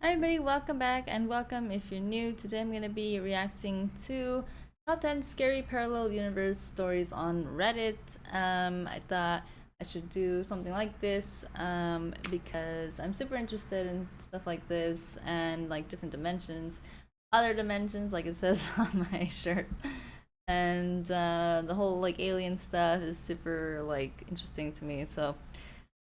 Hi everybody, welcome back and welcome if you're new. Today I'm going to be reacting to top 10 scary parallel universe stories on Reddit. I thought I should do something like this because I'm super interested in stuff like this and like different dimensions, other dimensions like it says on my shirt. And the whole like alien stuff is super like interesting to me. So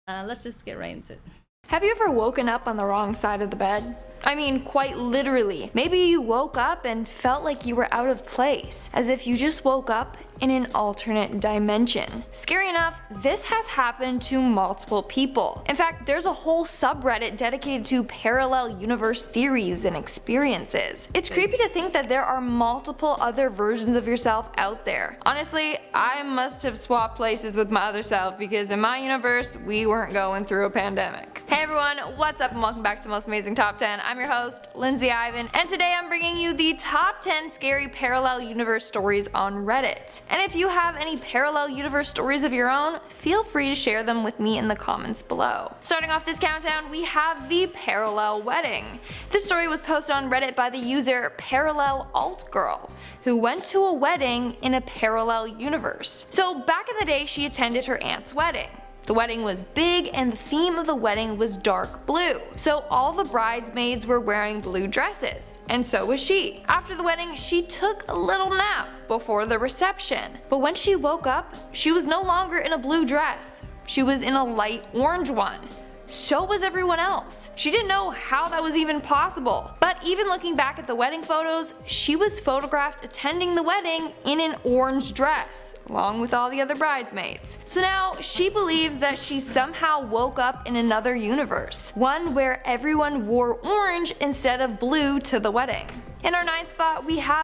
let's just get right into it. Have you ever woken up on the wrong side of the bed? I mean, quite literally. Maybe you woke up and felt like you were out of place, as if you just woke up in an alternate dimension. Scary enough, this has happened to multiple people. In fact, there's a whole subreddit dedicated to parallel universe theories and experiences. It's creepy to think that there are multiple other versions of yourself out there. Honestly, I must have swapped places with my other self because in my universe, we weren't going through a pandemic. Hey everyone, what's up and welcome back to Most Amazing Top 10. I'm your host, Lindsay Ivan, and today I'm bringing you the top 10 scary parallel universe stories on Reddit. And if you have any parallel universe stories of your own, feel free to share them with me in the comments below. Starting off this countdown, we have the parallel wedding. This story was posted on Reddit by the user Parallel Alt Girl, who went to a wedding in a parallel universe. So back in the day, she attended her aunt's wedding. The wedding was big and the theme of the wedding was dark blue, so all the bridesmaids were wearing blue dresses, and so was she. After the wedding, she took a little nap before the reception, but when she woke up, she was no longer in a blue dress. She was in a light orange one. So was everyone else. She didn't know how that was even possible. But even looking back at the wedding photos, she was photographed attending the wedding in an orange dress, along with all the other bridesmaids. So now she believes that she somehow woke up in another universe, one where everyone wore orange instead of blue to the wedding. In our 9th spot, we have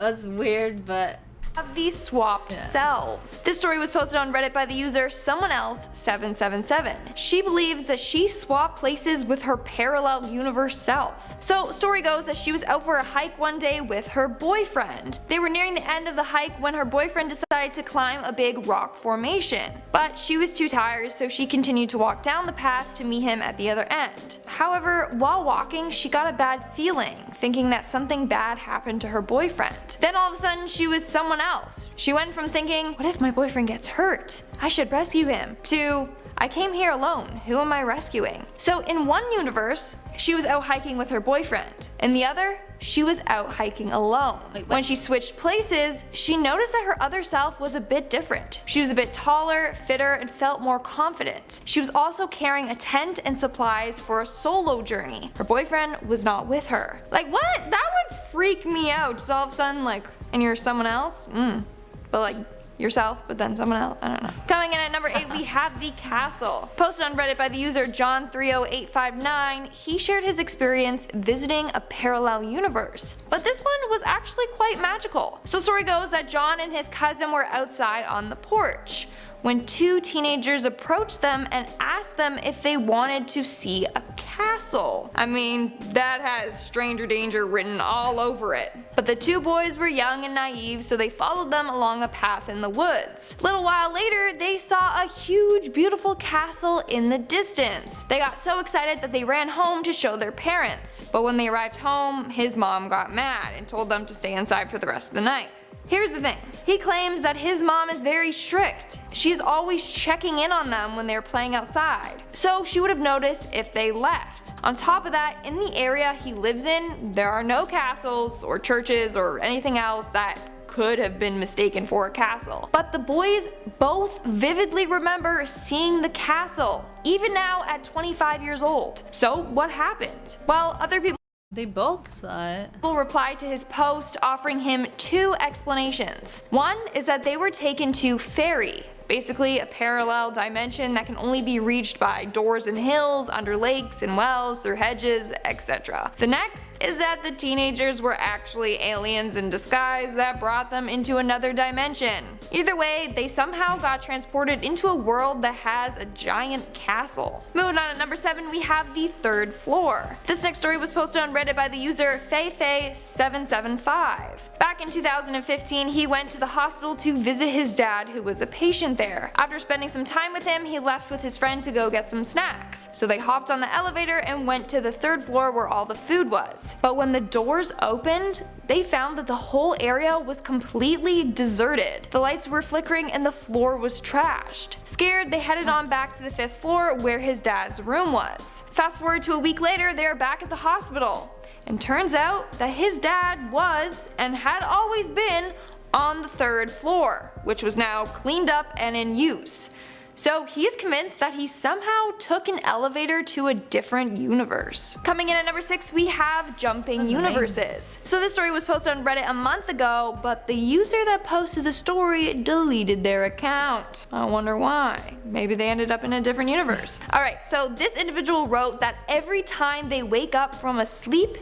That's weird, but these swapped selves. This story was posted on Reddit by the user someone else 777. She believes that she swapped places with her parallel universe self. So story goes that she was out for a hike one day with her boyfriend. They were nearing the end of the hike when her boyfriend decided to climb a big rock formation. But she was too tired, so she continued to walk down the path to meet him at the other end. However, while walking, she got a bad feeling, thinking that something bad happened to her boyfriend. Then all of a sudden, she was someone else. She went from thinking, what if my boyfriend gets hurt? I should rescue him, to I came here alone, who am I rescuing? So in one universe, she was out hiking with her boyfriend. In the other, she was out hiking alone. When she switched places, she noticed that her other self was a bit different. She was a bit taller, fitter, and felt more confident. She was also carrying a tent and supplies for a solo journey. Her boyfriend was not with her. Like what? That would freak me out. Just all of a sudden like, and you're someone else? But like, yourself, but then someone else, I don't know. Coming in at number 8, we have The Castle. Posted on Reddit by the user John30859, he shared his experience visiting a parallel universe. But this one was actually quite magical. So story goes that John and his cousin were outside on the porch when two teenagers approached them and asked them if they wanted to see a castle. I mean, that has stranger danger written all over it. But the two boys were young and naive, so they followed them along a path in the woods. Little while later, they saw a huge, beautiful castle in the distance. They got so excited that they ran home to show their parents. But when they arrived home, his mom got mad and told them to stay inside for the rest of the night. Here's the thing, he claims that his mom is very strict. She is always checking in on them when they're playing outside, so she would have noticed if they left. On top of that, in the area he lives in, there are no castles or churches or anything else that could have been mistaken for a castle. But the boys both vividly remember seeing the castle, even now at 25 years old. So what happened? Well, other people they both saw it. Replied to his post offering him two explanations. One is that they were taken to Fairy, basically a parallel dimension that can only be reached by doors in hills, under lakes and wells, through hedges, etc. The next is that the teenagers were actually aliens in disguise that brought them into another dimension. Either way, they somehow got transported into a world that has a giant castle. Moving on at number 7, we have The Third Floor. This next story was posted on Reddit by the user FeiFei775. Back in 2015, he went to the hospital to visit his dad who was a patient there. there. After spending some time with him, he left with his friend to go get some snacks. So they hopped on the elevator and went to the 3rd floor where all the food was. But when the doors opened, they found that the whole area was completely deserted. The lights were flickering and the floor was trashed. Scared, they headed on back to the 5th floor where his dad's room was. Fast forward to a week later, they are back at the hospital. And turns out that his dad was, and had always been, on the 3rd floor, which was now cleaned up and in use. So he's convinced that he somehow took an elevator to a different universe. Coming in at number 6, we have jumping universes. So this story was posted on Reddit a month ago, but the user that posted the story deleted their account. I wonder why. Maybe they ended up in a different universe. Alright, so this individual wrote that every time they wake up from a sleep,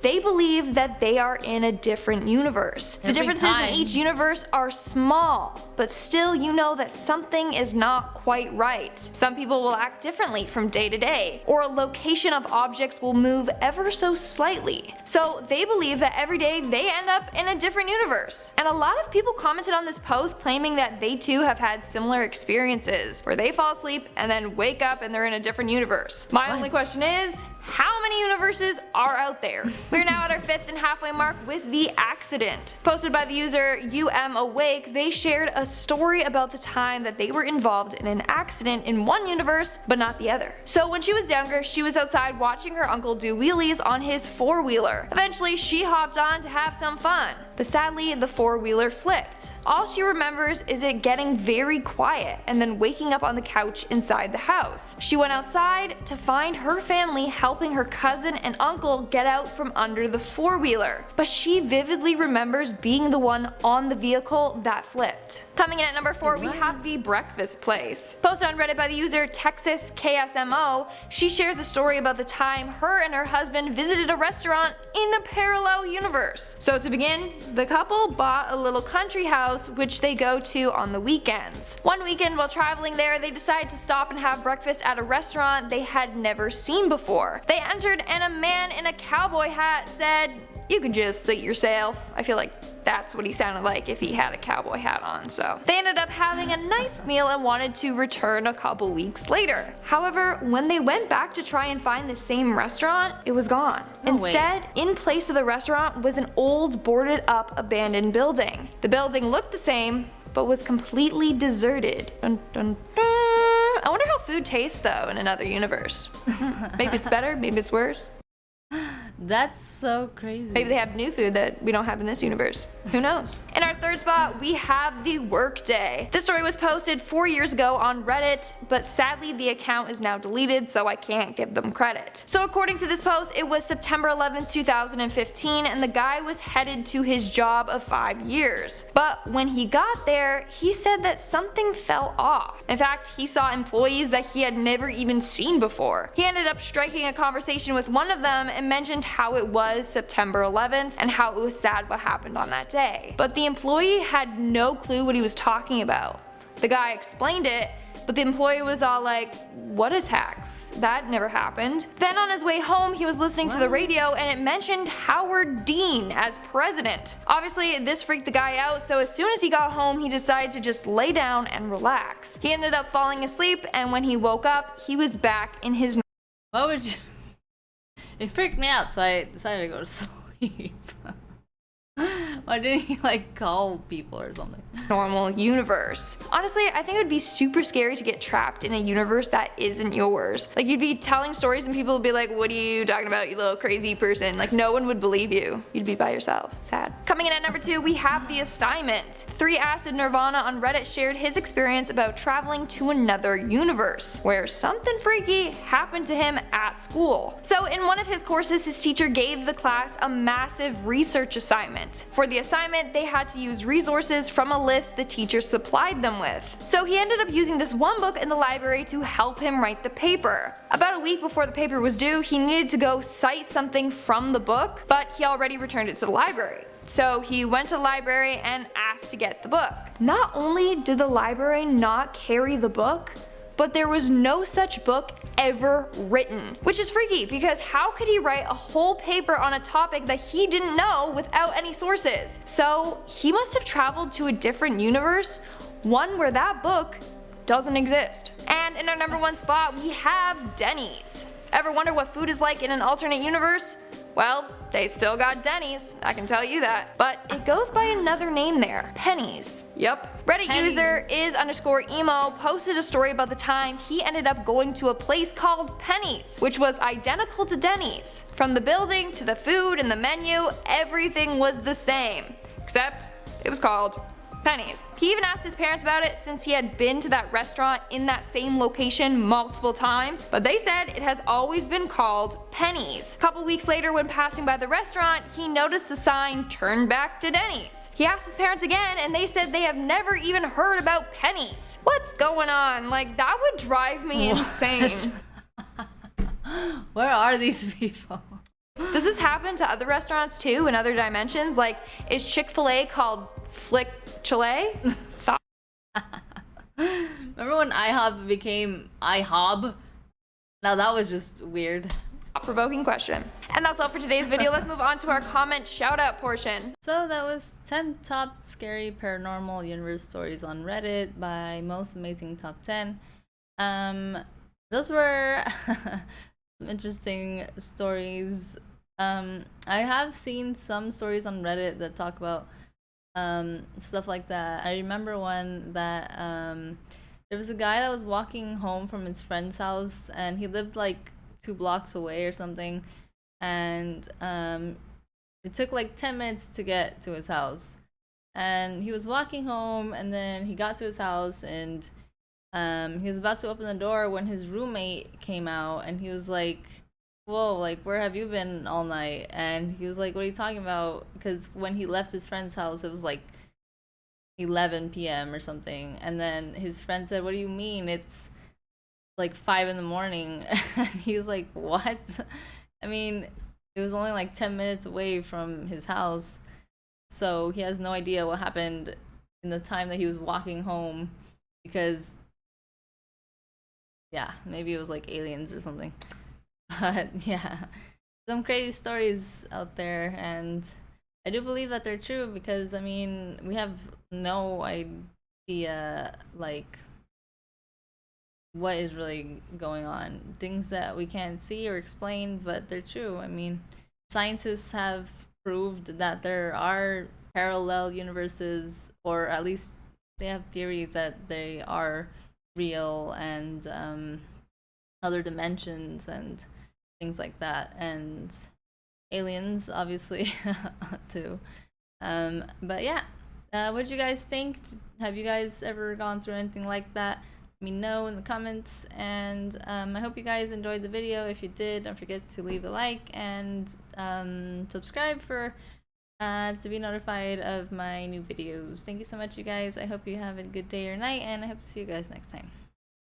they believe that they are in a different universe. The differences in each universe are small, but still you know that something is not quite right. Some people will act differently from day to day, or a location of objects will move ever so slightly. So they believe that every day they end up in a different universe. And a lot of people commented on this post claiming that they too have had similar experiences, where they fall asleep and then wake up and they're in a different universe. My only question is, how many universes are out there? We're now at our 5th and halfway mark with the accident. Posted by the user UMAwake, they shared a story about the time that they were involved in an accident in one universe but not the other. So when she was younger, she was outside watching her uncle do wheelies on his 4-wheeler. Eventually she hopped on to have some fun, but sadly the 4-wheeler flipped. All she remembers is it getting very quiet and then waking up on the couch inside the house. She went outside to find her family helping her cousin and uncle get out from under the 4-wheeler, but she vividly remembers being the one on the vehicle that flipped. Coming in at number 4, we have the breakfast place. Posted on Reddit by the user TexasKSMO, she shares a story about the time her and her husband visited a restaurant in a parallel universe. So to begin, the couple bought a little country house which they go to on the weekends. One weekend while traveling there, they decided to stop and have breakfast at a restaurant they had never seen before. They entered and a man in a cowboy hat said, "You can just seat yourself." I feel like that's what he sounded like if he had a cowboy hat on, so. They ended up having a nice meal and wanted to return a couple weeks later. However, when they went back to try and find the same restaurant, it was gone. Instead, in place of the restaurant was an old boarded up abandoned building. The building looked the same, but was completely deserted. Dun, dun, dun. I wonder how food tastes though in another universe. Maybe it's better, maybe it's worse. That's so crazy. Maybe they have new food that we don't have in this universe. Who knows? In our 3rd spot, we have the Workday. This story was posted 4 years ago on Reddit, but sadly the account is now deleted, so I can't give them credit. So according to this post, it was September 11th, 2015, and the guy was headed to his job of 5 years. But when he got there, he said that something fell off. In fact, he saw employees that he had never even seen before. He ended up striking a conversation with one of them and mentioned how it was September 11th and how it was sad what happened on that day. But the employee had no clue what he was talking about. The guy explained it, but the employee was all like, "What attacks? That never happened." Then on his way home, he was listening to the radio and it mentioned Howard Dean as president. Obviously, this freaked the guy out, so as soon as he got home, he decided to just lay down and relax. He ended up falling asleep, and when he woke up, he was back in his What would you... It freaked me out, so I decided to go to sleep. Why didn't he like call people or something? normal universe. Honestly, I think it would be super scary to get trapped in a universe that isn't yours. Like, you'd be telling stories and people would be like, "What are you talking about, you little crazy person?" Like, no one would believe you. You'd be by yourself. Sad. Coming in at number 2, we have The Assignment. 3 Acid Nirvana on Reddit shared his experience about traveling to another universe, where something freaky happened to him at school. So in one of his courses, his teacher gave the class a massive research assignment. For the assignment, they had to use resources from a list the teacher supplied them with. So he ended up using this one book in the library to help him write the paper. About a week before the paper was due, he needed to go cite something from the book, but he already returned it to the library. So he went to the library and asked to get the book. Not only did the library not carry the book, but there was no such book ever written. Which is freaky, because how could he write a whole paper on a topic that he didn't know without any sources? So he must have traveled to a different universe, one where that book doesn't exist. And in our number 1 spot, we have Denny's. Ever wonder what food is like in an alternate universe? Well, they still got Denny's, I can tell you that. But it goes by another name there, Penny's. Yep. Reddit Penny's. user is_emo posted a story about the time he ended up going to a place called Penny's, which was identical to Denny's. From the building to the food and the menu, everything was the same, except it was called Penny's. He even asked his parents about it since he had been to that restaurant in that same location multiple times, but they said it has always been called Penny's. A couple weeks later, when passing by the restaurant, he noticed the sign "Turn back to Denny's." He asked his parents again and they said they have never even heard about Penny's. What's going on? Like, that would drive me insane. Where are these people? Does this happen to other restaurants too in other dimensions? Like, is Chick-fil-A called Flick-Chile? Remember when IHOP became IHOB? Now that was just weird. Provoking question. And that's all for today's video. Let's move on to our comment shout out portion. So that was 10 top scary paranormal universe stories on Reddit by Most Amazing Top 10. Those were some interesting stories. I have seen some stories on Reddit that talk about stuff like that. I remember one that there was a guy that was walking home from his friend's house, and he lived like 2 blocks away or something, and it took like 10 minutes to get to his house. And he was walking home, and then he got to his house, and he was about to open the door when his roommate came out, and he was like, "Whoa, like, where have you been all night?" And he was like, "What are you talking about?" Because when he left his friend's house, it was like 11 p.m. or something. And then his friend said, "What do you mean? It's like 5 in the morning." And he was like, "What?" I mean, it was only like 10 minutes away from his house. So he has no idea what happened in the time that he was walking home, because, yeah, maybe it was like aliens or something. But yeah, some crazy stories out there, and I do believe that they're true, because I mean, we have no idea like what is really going on. Things that we can't see or explain, but they're true. I mean, scientists have proved that there are parallel universes, or at least they have theories that they are real, and other dimensions and things like that, and aliens obviously too. But yeah, what did you guys think? Have you guys ever gone through anything like that? Let me know in the comments, and I hope you guys enjoyed the video. If you did, don't forget to leave a like and subscribe for to be notified of my new videos. Thank you so much, you guys. I hope you have a good day or night, and I hope to see you guys next time.